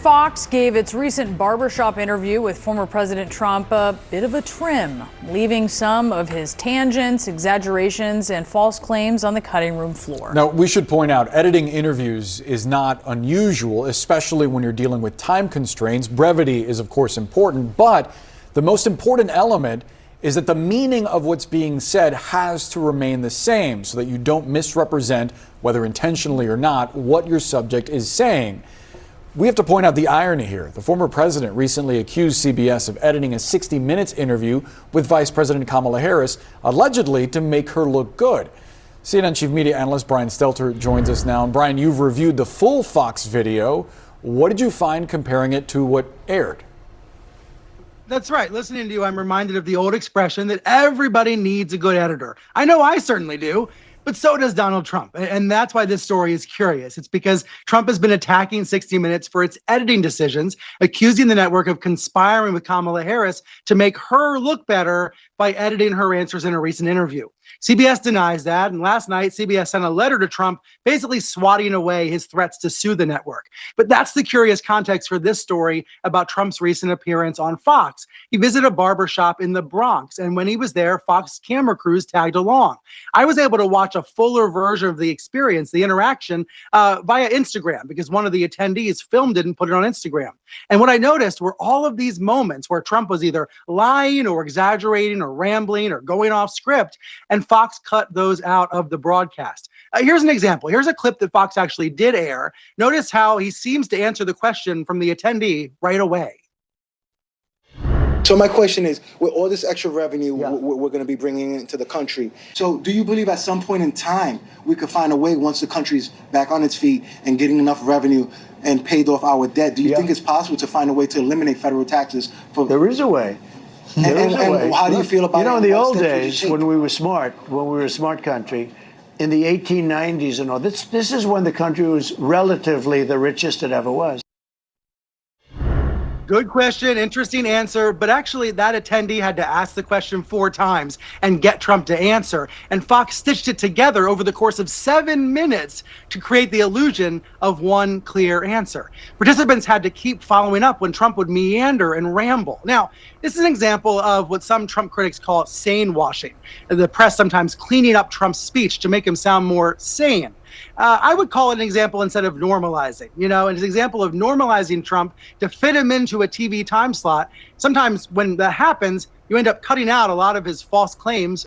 Fox gave its recent barbershop interview with former President Trump a bit of a trim, leaving some of his tangents, exaggerations, and false claims on the cutting room floor. Now, we should point out, editing interviews is not unusual, especially when you're dealing with time constraints. Brevity is, of course, important, but the most important element is that the meaning of what's being said has to remain the same so that you don't misrepresent, whether intentionally or not, what your subject is saying. We have to point out the irony here. The former president recently accused CBS of editing a 60 Minutes interview with Vice President Kamala Harris, allegedly to make her look good. CNN chief media analyst Brian Stelter joins us now. And Brian, you've reviewed the full Fox video. What did you find comparing it to what aired? That's right. Listening to you, I'm reminded of the old expression that everybody needs a good editor. I know I certainly do. But so does Donald Trump. And that's why this story is curious. It's because Trump has been attacking 60 Minutes for its editing decisions, accusing the network of conspiring with Kamala Harris to make her look better by editing her answers in a recent interview. CBS denies that, and last night CBS sent a letter to Trump basically swatting away his threats to sue the network. But that's the curious context for this story about Trump's recent appearance on Fox. He visited a barbershop in the Bronx, and when he was there, Fox camera crews tagged along. I was able to watch a fuller version of the experience, the interaction, via Instagram, because one of the attendees filmed it and put it on Instagram. And what I noticed were all of these moments where Trump was either lying or exaggerating or rambling or going off script, and Fox cut those out of the broadcast. Here's an example. Here's a clip that Fox actually did air. Notice how he seems to answer the question from the attendee right away. So my question is, with all this extra revenue we're going to be bringing into the country, so do you believe at some point in time we could find a way, once the country's back on its feet and getting enough revenue and paid off our debt, do you think it's possible to find a way to eliminate federal taxes? There is a way. And how do you feel about it? You know, in the old days, when we were a smart country, in the 1890s and all, this is when the country was relatively the richest it ever was. Good question, interesting answer, but actually that attendee had to ask the question 4 times and get Trump to answer. And Fox stitched it together over the course of 7 minutes to create the illusion of one clear answer. Participants had to keep following up when Trump would meander and ramble. Now, this is an example of what some Trump critics call sane washing, the press sometimes cleaning up Trump's speech to make him sound more sane. I would call it an example instead of normalizing. You know, it's an example of normalizing Trump to fit him into a TV time slot. Sometimes when that happens, you end up cutting out a lot of his false claims